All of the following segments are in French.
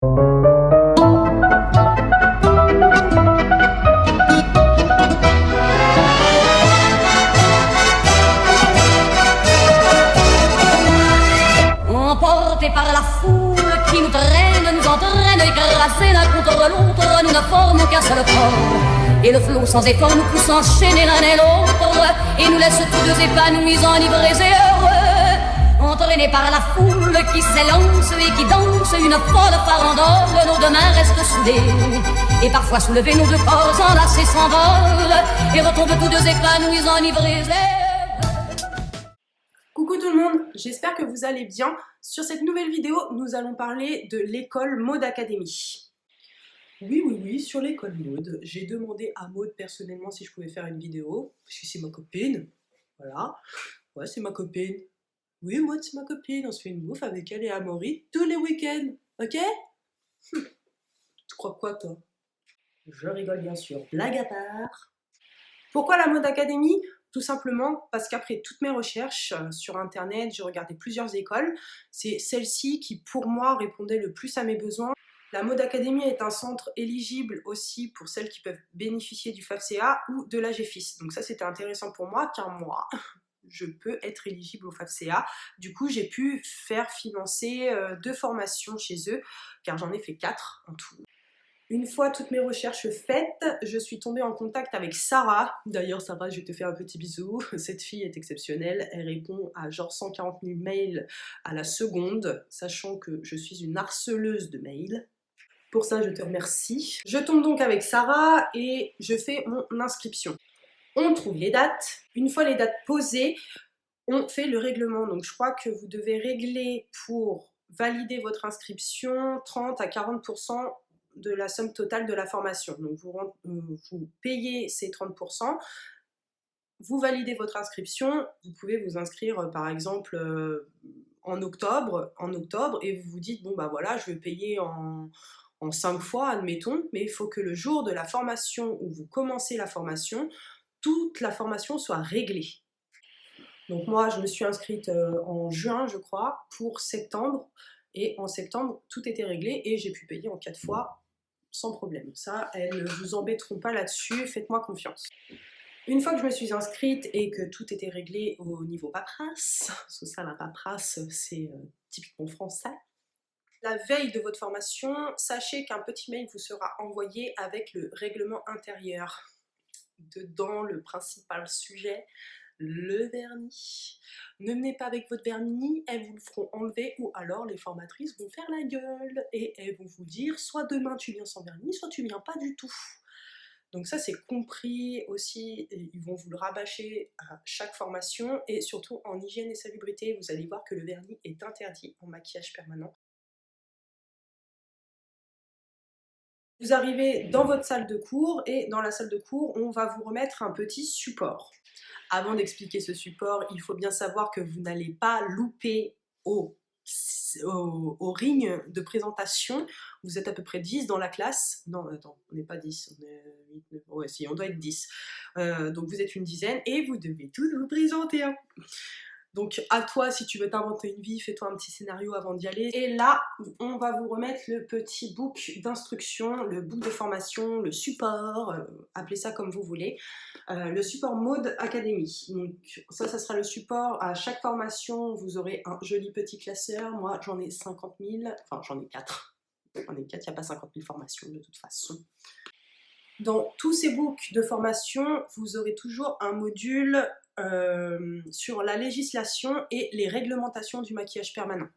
Emportés par la foule qui nous traîne, nous entraîne, écrasés l'un contre l'autre, nous ne formons qu'un seul corps. Et le flot sans effort nous pousse enchaîner l'un et l'autre, et nous laisse tous deux épanouis, enivrés et heureux. Entraînés par la foule qui s'élance et qui danse, une folle farandole, nos deux mains restent soudées. Et parfois soulevés, nos deux corps enlacés s'envolent, et retombent tous deux épanouis, enivrés et heureux. Coucou tout le monde, j'espère que vous allez bien. Sur cette nouvelle vidéo, nous allons parler de l'école Maude Academy. Oui, sur l'école Maude, j'ai demandé à Maude personnellement si je pouvais faire une vidéo, parce que c'est ma copine, voilà. Ouais, c'est ma copine. Oui, Maude, c'est ma copine, on se fait une bouffe avec elle et Amaury tous les week-ends, ok? Tu crois quoi, toi? Je rigole bien sûr, blague à part. Pourquoi la Maude Academy? Tout simplement parce qu'après toutes mes recherches sur internet, j'ai regardé plusieurs écoles. C'est celle-ci qui, pour moi, répondait le plus à mes besoins. La Maude Academy est un centre éligible aussi pour celles qui peuvent bénéficier du FAFSA ou de l'AGFIS. Donc ça, c'était intéressant pour moi, car moi, je peux être éligible au FAFSA. Du coup, j'ai pu faire financer 2 formations chez eux, car j'en ai fait 4 en tout. Une fois toutes mes recherches faites, je suis tombée en contact avec Sarah. D'ailleurs, Sarah, je te fais un petit bisou. Cette fille est exceptionnelle. Elle répond à genre 140 000 mails à la seconde, sachant que je suis une harceleuse de mails. Pour ça, je te remercie. Je tombe donc avec Sarah et je fais mon inscription. On trouve les dates. Une fois les dates posées, on fait le règlement. Donc, je crois que vous devez régler pour valider votre inscription 30 à 40% de la somme totale de la formation. Donc vous payez ces 30%, vous validez votre inscription, vous pouvez vous inscrire par exemple en octobre et vous vous dites bon bah voilà je vais payer en 5 fois admettons, mais il faut que le jour de la formation où vous commencez la formation, toute la formation soit réglée. Donc moi je me suis inscrite en juin je crois pour septembre. Et en septembre, tout était réglé et j'ai pu payer en 4 fois sans problème. Ça, elles ne vous embêteront pas là-dessus, faites-moi confiance. Une fois que je me suis inscrite et que tout était réglé au niveau paperasse, parce que ça, la paperasse, c'est typiquement français, la veille de votre formation, sachez qu'un petit mail vous sera envoyé avec le règlement intérieur. Dedans, le principal sujet, le vernis. Ne venez pas avec votre vernis, elles vous le feront enlever ou alors les formatrices vont faire la gueule et elles vont vous dire soit demain tu viens sans vernis, soit tu viens pas du tout. Donc ça c'est compris aussi, et ils vont vous le rabâcher à chaque formation et surtout en hygiène et salubrité, vous allez voir que le vernis est interdit en maquillage permanent. Vous arrivez dans votre salle de cours et dans la salle de cours, on va vous remettre un petit support. Avant d'expliquer ce support, il faut bien savoir que vous n'allez pas louper au ring de présentation. Vous êtes à peu près 10 dans la classe. Non, attends, on n'est pas 10, on est 8, 9, ouais, si, on doit être 10. Donc vous êtes une dizaine et vous devez tous vous présenter. Donc à toi, si tu veux t'inventer une vie, fais-toi un petit scénario avant d'y aller. Et là, on va vous remettre le petit book d'instruction, le book de formation, le support, appelez ça comme vous voulez. Le support Maude Academy. Donc ça sera le support à chaque formation. Vous aurez un joli petit classeur. Moi, j'en ai 50 000. Enfin, j'en ai 4. J'en ai 4, il n'y a pas 50 000 formations de toute façon. Dans tous ces books de formation, vous aurez toujours un module sur la législation et les réglementations du maquillage permanent.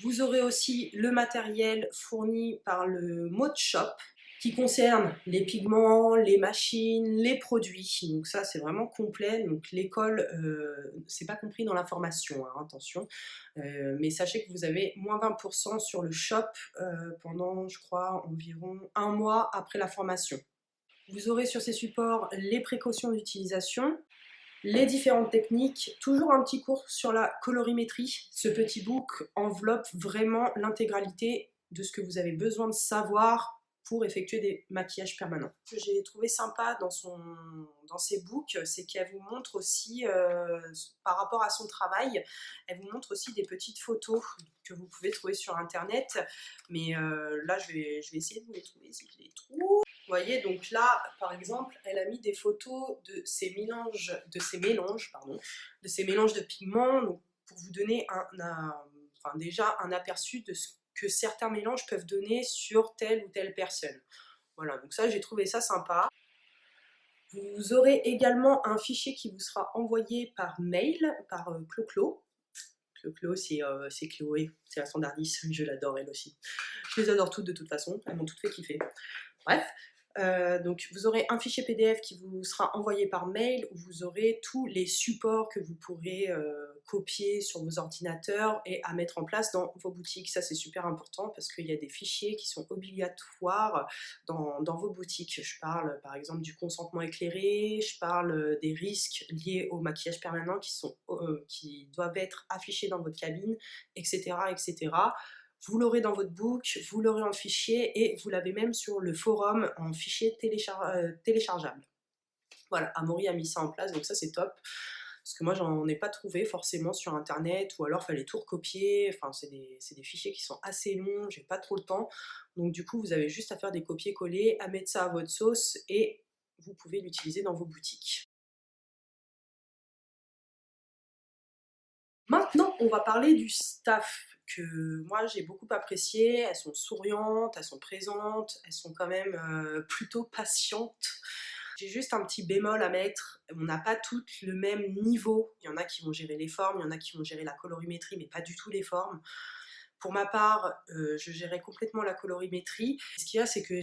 Vous aurez aussi le matériel fourni par le Maude Shop qui concerne les pigments, les machines, les produits. Donc ça c'est vraiment complet. Donc l'école, c'est pas compris dans la formation, hein, attention. Mais sachez que vous avez moins 20% sur le shop pendant, je crois, environ 1 mois après la formation. Vous aurez sur ces supports les précautions d'utilisation, les différentes techniques, toujours un petit cours sur la colorimétrie. Ce petit book enveloppe vraiment l'intégralité de ce que vous avez besoin de savoir pour effectuer des maquillages permanents. Ce que j'ai trouvé sympa dans ses books, c'est qu'elle vous montre aussi, par rapport à son travail, elle vous montre aussi des petites photos que vous pouvez trouver sur internet, mais là je vais essayer de vous les trouver si je les trouve. Vous voyez, donc là par exemple elle a mis des photos de ces mélanges de pigments, donc pour vous donner déjà un aperçu de ce que certains mélanges peuvent donner sur telle ou telle personne. Voilà, donc ça j'ai trouvé ça sympa. Vous aurez également un fichier qui vous sera envoyé par mail, par Clo-Clo. Clo-Clo c'est Chloé, c'est la standardiste, je l'adore elle aussi. Je les adore toutes de toute façon, elles m'ont toutes fait kiffer. Bref. Donc vous aurez un fichier PDF qui vous sera envoyé par mail où vous aurez tous les supports que vous pourrez copier sur vos ordinateurs et à mettre en place dans vos boutiques. Ça c'est super important parce qu'il y a des fichiers qui sont obligatoires dans vos boutiques. Je parle par exemple du consentement éclairé, je parle des risques liés au maquillage permanent qui doivent être affichés dans votre cabine, etc. etc. Vous l'aurez dans votre book, vous l'aurez en fichier et vous l'avez même sur le forum en fichier téléchargeable. Voilà, Amaury a mis ça en place, donc ça c'est top. Parce que moi j'en ai pas trouvé forcément sur internet ou alors fallait tout recopier. Enfin c'est des fichiers qui sont assez longs, j'ai pas trop le temps. Donc du coup vous avez juste à faire des copier-coller, à mettre ça à votre sauce et vous pouvez l'utiliser dans vos boutiques. Maintenant, on va parler du staff que moi j'ai beaucoup apprécié. Elles sont souriantes, elles sont présentes, elles sont quand même plutôt patientes. J'ai juste un petit bémol à mettre, on n'a pas toutes le même niveau. Il y en a qui vont gérer les formes, il y en a qui vont gérer la colorimétrie, mais pas du tout les formes. Pour ma part, je gérais complètement la colorimétrie. Ce qu'il y a, c'est que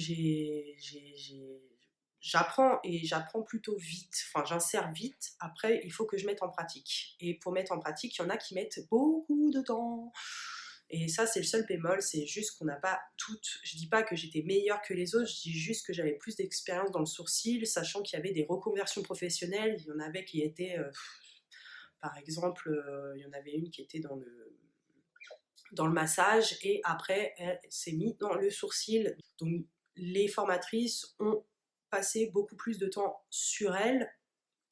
j'apprends plutôt vite, enfin j'insère vite, après il faut que je mette en pratique. Et pour mettre en pratique, il y en a qui mettent beaucoup de temps. Et ça c'est le seul bémol, c'est juste qu'on n'a pas toutes, je dis pas que j'étais meilleure que les autres, je dis juste que j'avais plus d'expérience dans le sourcil, sachant qu'il y avait des reconversions professionnelles, il y en avait qui étaient, par exemple, il y en avait une qui était dans le massage et après elle s'est mise dans le sourcil. Donc les formatrices ont passé beaucoup plus de temps sur elles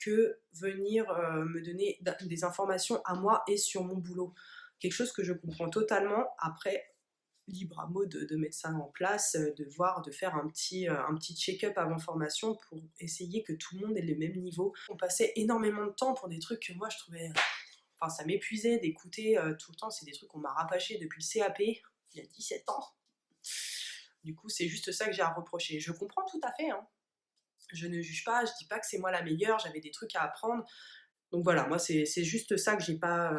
que venir me donner des informations à moi et sur mon boulot. Quelque chose que je comprends totalement. Après, libre à Maud de mettre ça en place, de faire un petit check-up avant formation pour essayer que tout le monde ait le même niveau. On passait énormément de temps pour des trucs que moi je trouvais... Enfin, ça m'épuisait d'écouter tout le temps, c'est des trucs qu'on m'a rabâché depuis le CAP, il y a 17 ans. Du coup, c'est juste ça que j'ai à reprocher. Je comprends tout à fait, hein. Je ne juge pas, je dis pas que c'est moi la meilleure, j'avais des trucs à apprendre. Donc voilà, moi c'est juste ça que j'ai pas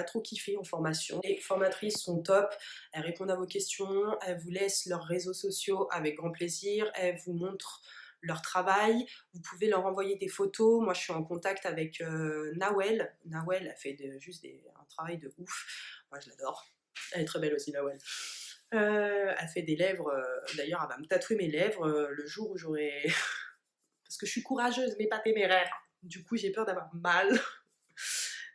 trop kiffé en formation. Les formatrices sont top, elles répondent à vos questions, elles vous laissent leurs réseaux sociaux avec grand plaisir, elles vous montrent leur travail, vous pouvez leur envoyer des photos. Moi je suis en contact avec Nawel. Nawel elle fait juste un travail de ouf, moi je l'adore, elle est très belle aussi Nawel. Elle fait des lèvres, d'ailleurs elle va me tatouer mes lèvres le jour où j'aurai... Parce que je suis courageuse mais pas téméraire, du coup j'ai peur d'avoir mal.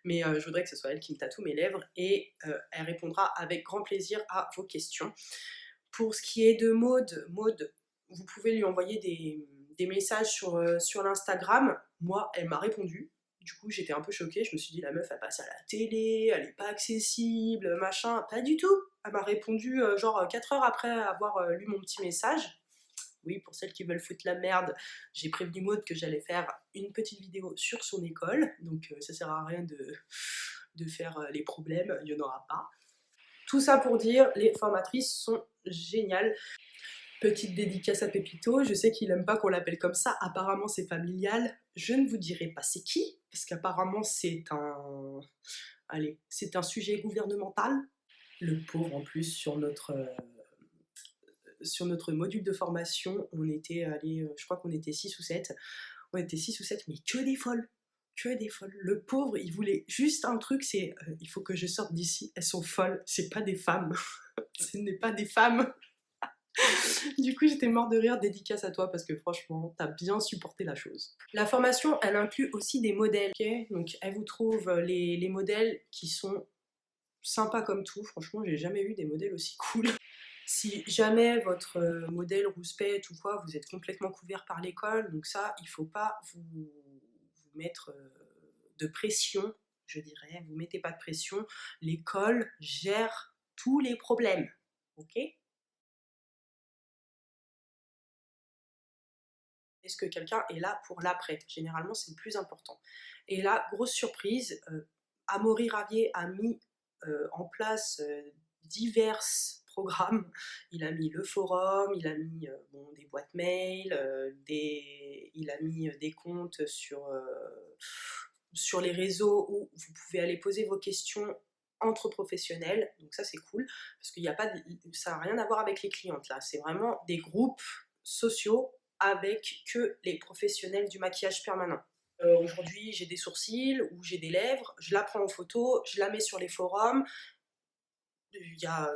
Mais je voudrais que ce soit elle qui me tatoue mes lèvres et elle répondra avec grand plaisir à vos questions. Pour ce qui est de Maud, vous pouvez lui envoyer des messages sur l'Instagram. Moi, elle m'a répondu. Du coup, j'étais un peu choquée. Je me suis dit, la meuf, elle passe à la télé, elle n'est pas accessible, machin. Pas du tout. Elle m'a répondu genre 4 heures après avoir lu mon petit message. Oui, pour celles qui veulent foutre la merde, j'ai prévenu Maud que j'allais faire une petite vidéo sur son école. Donc ça sert à rien de faire les problèmes, il n'y en aura pas. Tout ça pour dire, les formatrices sont géniales. Petite dédicace à Pépito, je sais qu'il aime pas qu'on l'appelle comme ça, apparemment c'est familial. Je ne vous dirai pas c'est qui, parce qu'apparemment c'est un sujet gouvernemental. Le pauvre en plus sur notre module de formation, on était allé, je crois qu'on était 6 ou 7. On était 6 ou 7, mais que des folles. Que des folles. Le pauvre, il voulait juste un truc, c'est il faut que je sorte d'ici. Elles sont folles, c'est pas des femmes. Ce n'est pas des femmes. Du coup, j'étais morte de rire, dédicace à toi, parce que franchement, t'as bien supporté la chose. La formation, elle inclut aussi des modèles, okay. Donc elle vous trouve les modèles qui sont sympas comme tout. Franchement, j'ai jamais eu des modèles aussi cool. Si jamais votre modèle rouspète ou quoi, vous êtes complètement couvert par l'école, donc ça, il ne faut pas vous mettre de pression, je dirais. Vous ne mettez pas de pression. L'école gère tous les problèmes, ok? Est-ce que quelqu'un est là pour l'après? Généralement, c'est le plus important. Et là, grosse surprise, Amaury Ravier a mis en place divers programmes. Il a mis le forum, il a mis des boîtes mail, il a mis des comptes sur les réseaux où vous pouvez aller poser vos questions entre professionnels. Donc ça, c'est cool, parce qu'il n'y a pas ça n'a rien à voir avec les clientes, là. C'est vraiment des groupes sociaux avec que les professionnels du maquillage permanent. Aujourd'hui, j'ai des sourcils ou j'ai des lèvres, je la prends en photo, je la mets sur les forums. Il y a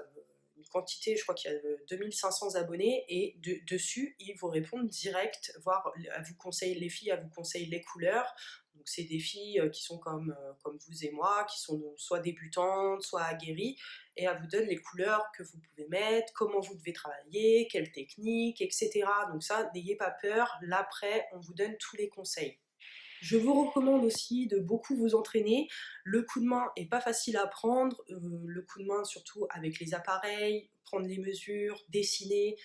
une quantité, je crois qu'il y a 2500 abonnés, et dessus, ils vous répondent direct, voire les filles, elles vous conseillent les couleurs. Donc c'est des filles qui sont comme vous et moi, qui sont soit débutantes, soit aguerries, et elles vous donnent les couleurs que vous pouvez mettre, comment vous devez travailler, quelle technique, etc. Donc ça, n'ayez pas peur, l'après, on vous donne tous les conseils. Je vous recommande aussi de beaucoup vous entraîner. Le coup de main n'est pas facile à prendre, le coup de main surtout avec les appareils, prendre les mesures, dessiner.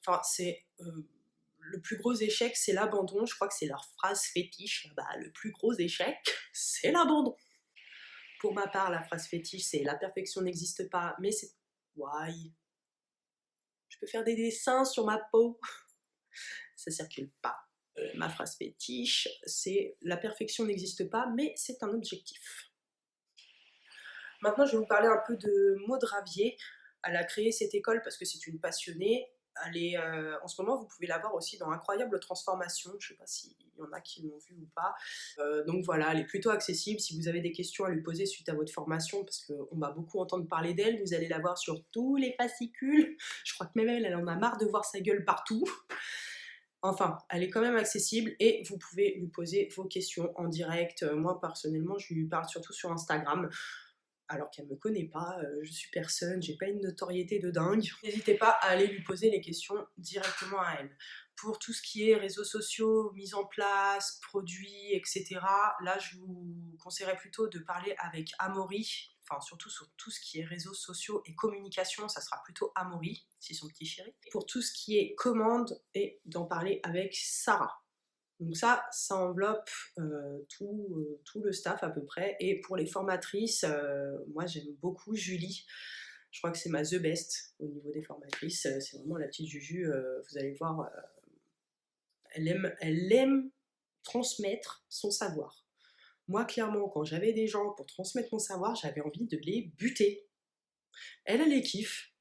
Enfin, c'est le plus gros échec, c'est l'abandon. Je crois que c'est leur phrase fétiche là-bas. Le plus gros échec, c'est l'abandon. Pour ma part, la phrase fétiche, c'est la perfection n'existe pas, mais c'est... Why? Je peux faire des dessins sur ma peau. Ça circule pas. Ma phrase fétiche, c'est la perfection n'existe pas, mais c'est un objectif. Maintenant, je vais vous parler un peu de Maud Ravier. Elle a créé cette école parce que c'est une passionnée. En ce moment, vous pouvez la voir aussi dans Incroyable Transformation. Je ne sais pas s'il y en a qui l'ont vue ou pas. Donc voilà, elle est plutôt accessible. Si vous avez des questions à lui poser suite à votre formation, parce qu'on va beaucoup entendre parler d'elle, vous allez la voir sur tous les fascicules. Je crois que même elle en a marre de voir sa gueule partout. Enfin, elle est quand même accessible et vous pouvez lui poser vos questions en direct. Moi, personnellement, je lui parle surtout sur Instagram, alors qu'elle ne me connaît pas, je suis personne, j'ai pas une notoriété de dingue. N'hésitez pas à aller lui poser les questions directement à elle. Pour tout ce qui est réseaux sociaux, mise en place, produits, etc., là, je vous conseillerais plutôt de parler avec Amaury. Enfin, surtout sur tout ce qui est réseaux sociaux et communication, ça sera plutôt Amaury, c'est son petit chéri. Pour tout ce qui est commande, et d'en parler avec Sarah. Donc ça enveloppe tout le staff à peu près. Et pour les formatrices, moi j'aime beaucoup Julie. Je crois que c'est ma the best au niveau des formatrices. C'est vraiment la petite Juju, vous allez voir, elle aime transmettre son savoir. Moi, clairement, quand j'avais des gens pour transmettre mon savoir, j'avais envie de les buter. Elle les kiffe.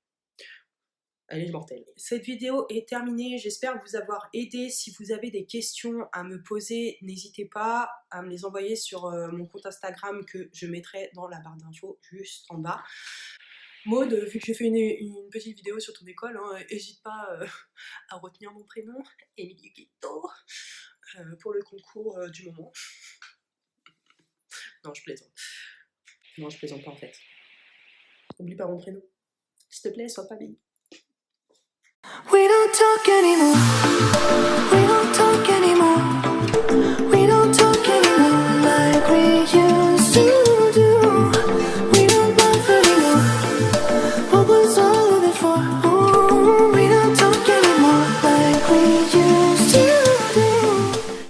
Elle est mortelle. Cette vidéo est terminée. J'espère vous avoir aidé. Si vous avez des questions à me poser, n'hésitez pas à me les envoyer sur mon compte Instagram que je mettrai dans la barre d'infos juste en bas. Maud, vu que j'ai fait une petite vidéo sur ton école, n'hésite pas à retenir mon prénom, Émilie Guito, pour le concours du moment. Non, je plaisante. Non, je plaisante pas en fait. Oublie pas mon prénom. S'il te plaît, sois pas bille. We don't talk anymore. We don't talk anymore. We don't talk